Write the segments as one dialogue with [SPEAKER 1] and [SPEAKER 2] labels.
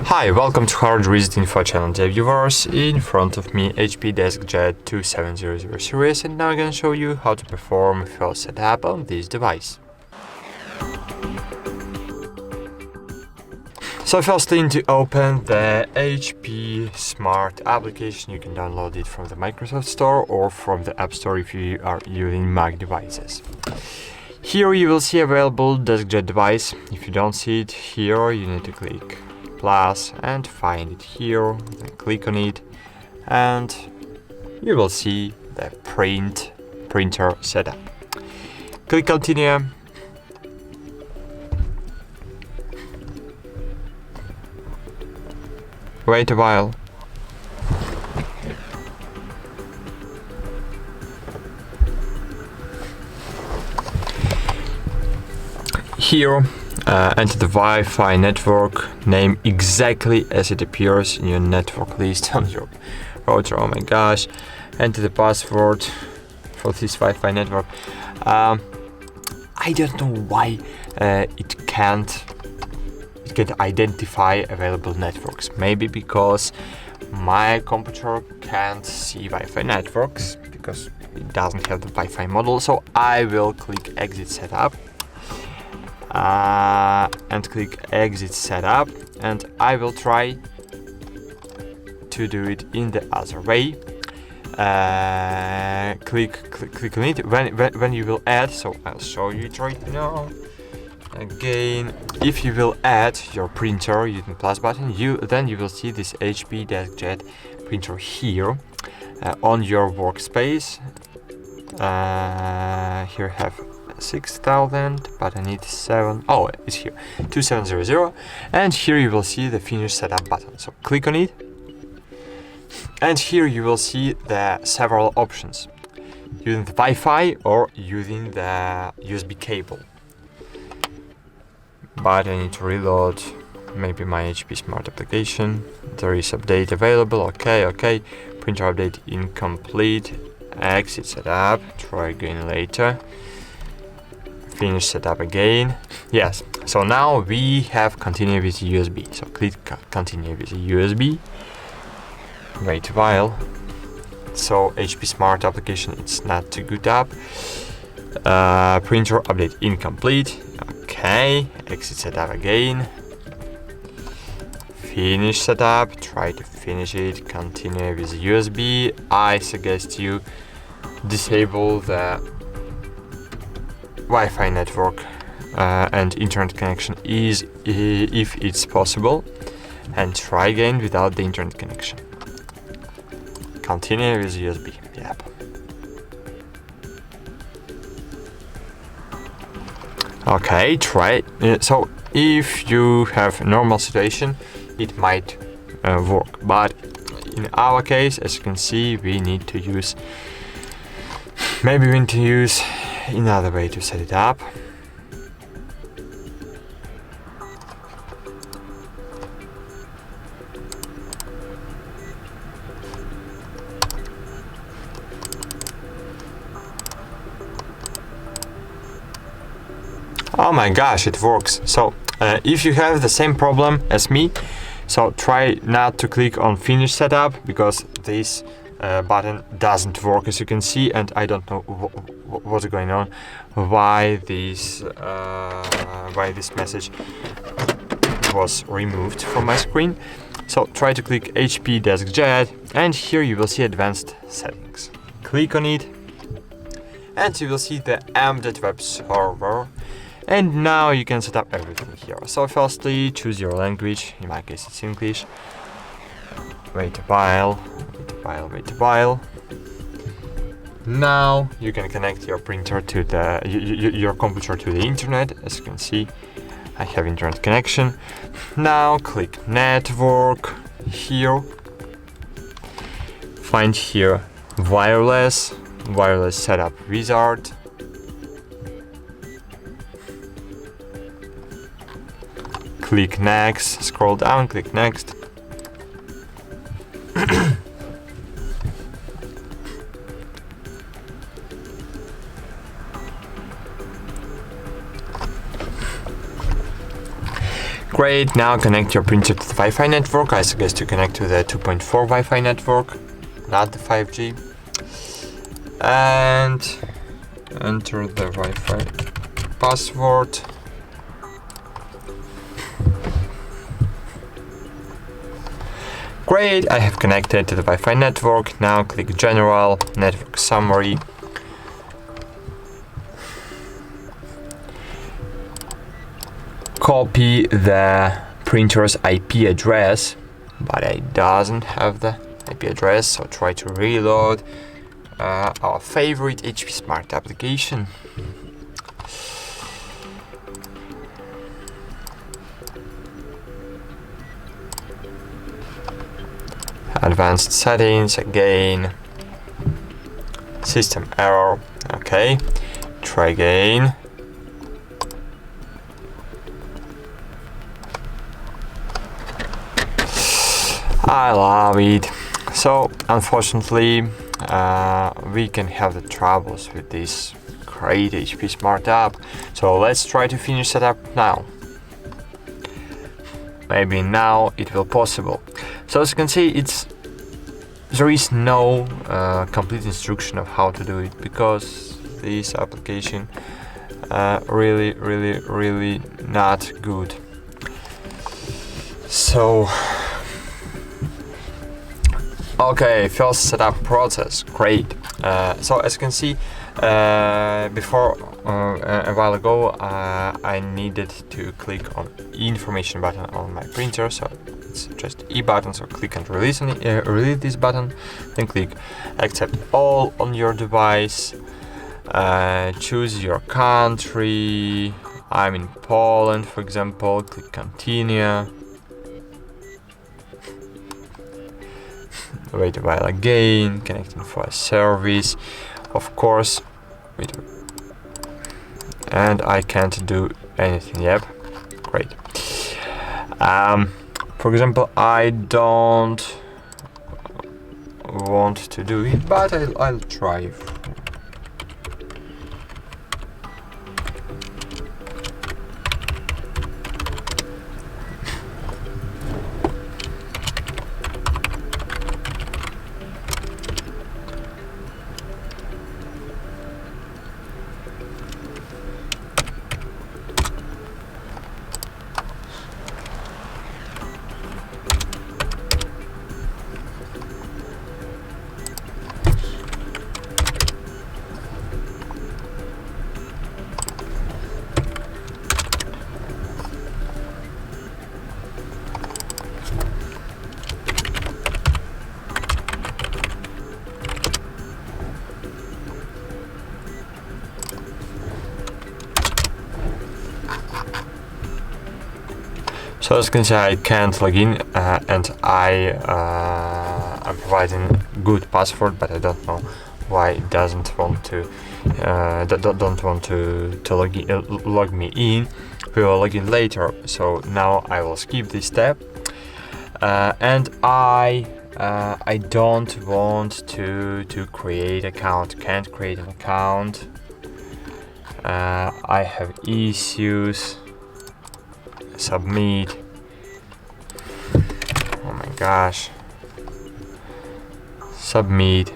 [SPEAKER 1] Hi, welcome to HardReset.Info channel, dear viewers. In front of me HP DeskJet 2700 series, and now I'm gonna show you how to perform a first setup on this device. So firstly, to open the HP Smart application, you can download it from the Microsoft Store or from the App Store if you are using Mac devices. Here you will see available DeskJet device. If you don't see it here, you need to click plus and find it here, then click on it, and you will see the printer setup. Click continue. Wait a while. Here, enter the Wi-Fi network name exactly as it appears in your network list on your router. Oh my gosh. Enter the password for this Wi-Fi network. I don't know why it can't identify available networks. Maybe because my computer can't see Wi-Fi networks because it doesn't have the Wi-Fi model. So I will click exit setup. And click exit setup, and I will try to do it in the other way. Click on it when you will add, so I'll show you it right now. Again, if you will add your printer using plus button, then you will see this HP DeskJet printer here on your workspace. Here I have 6,000, but I need 7. Oh, it's here, 2700, and here you will see the finish setup button. So click on it, and here you will see the several options: using the Wi-Fi or using the USB cable. But I need to reload maybe my HP Smart application. There is update available. Okay. Printer update incomplete. Exit setup. Try again later. Finish setup again. Yes, so now we have continue with USB. So click continue with USB. Wait a while. So HP Smart application, it's not too good up. Printer update incomplete. Okay, exit setup again. Finish setup. Try to finish it. Continue with USB. I suggest you disable the Wi-Fi network and internet connection if it's possible, and try again without the internet connection. Continue with USB. Yep. Okay, try. So if you have a normal situation, it might work, but in our case, as you can see, we need to use another way to set it up. Oh my gosh, it works. So if you have the same problem as me, so try not to click on finish setup, because this button doesn't work, as you can see, and I don't know what's going on, why this message was removed from my screen. So try to click HP DeskJet, and here you will see advanced settings. Click on it, and you will see the embedded web server, and now you can set up everything here. So firstly, choose your language. In my case, it's English. Wait a while. Now you can connect your printer to your computer to the internet. As you can see, I have internet connection. Now click network here. Find here wireless setup wizard. Click next. Scroll down. Click next. Great, now connect your printer to the Wi-Fi network. I suggest you connect to the 2.4 Wi-Fi network, not the 5G. And enter the Wi-Fi password. Great, I have connected to the Wi-Fi network. Now click General, Network Summary. Copy the printer's IP address, but it doesn't have the IP address, so try to reload our favorite HP Smart application. Advanced settings again. System error. Okay. Try again. I love it. So unfortunately, we can have the troubles with this great HP Smart app. So let's try to finish setup now. Maybe now it will possible. So as you can see, there is no complete instruction of how to do it, because this application really not good. So okay, first setup process, great. So as you can see, before a while ago, I needed to click on information button on my printer, so it's just E button, so click and release this button, then click accept all on your device, choose your country. I'm in Poland, for example, click continue. Wait a while again, connecting for a service, of course, wait, and I can't do anything. Yep, great. For example, I don't want to do it, but I'll try. So as you can see, I can't log in, and I'm providing good password, but I don't know why it doesn't want to log me in. We will log in later. So now I will skip this step, and I don't want to create account. Can't create an account. I have issues. Submit. Oh my gosh. Submit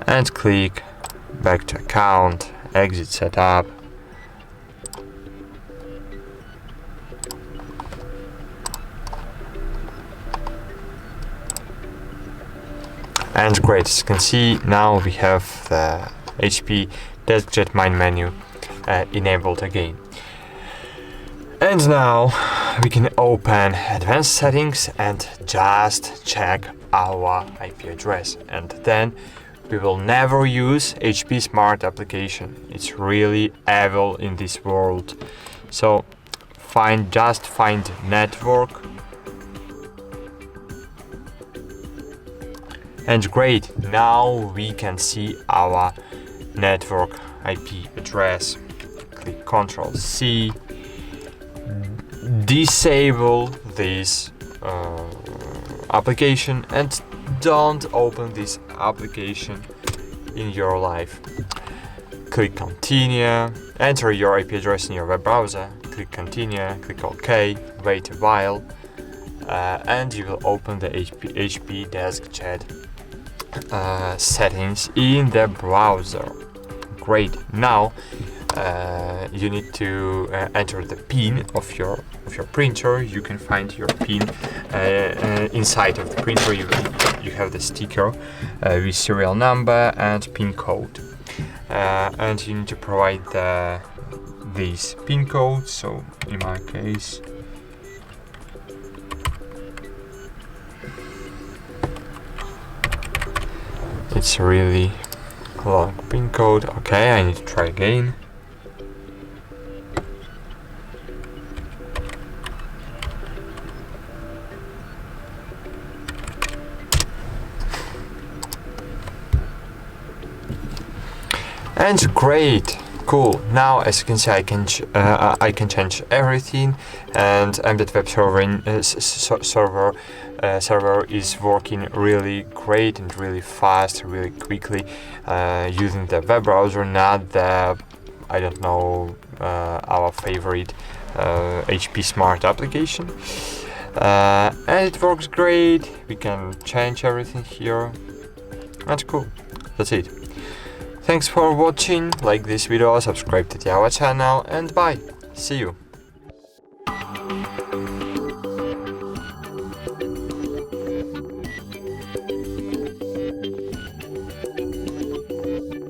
[SPEAKER 1] and click back to account, exit setup. And great, as you can see, now we have the HP DeskJet main menu enabled again. And now we can open advanced settings and just check our IP address, and then we will never use HP Smart application. It's really evil in this world. So just find network, and great, now we can see our network IP address. Click Ctrl C. Disable this application and don't open this application in your life. Click continue, enter your IP address in your web browser, click continue, click OK, wait a while, and you will open the HP DeskJet settings in the browser. Great. Now you need to enter the pin of your printer. You can find your pin inside of the printer. You have the sticker with serial number and pin code, and you need to provide these pin codes. So in my case, it's a really long pin code. Okay, I need to try again. And great, cool. Now, as you can see, I can change everything, and Embedded Web server is working really great and really fast, really quickly, using the web browser, not the, I don't know, our favorite HP Smart application. And it works great. We can change everything here. That's cool. That's it. Thanks for watching. Like this video, subscribe to our channel, and bye. See you.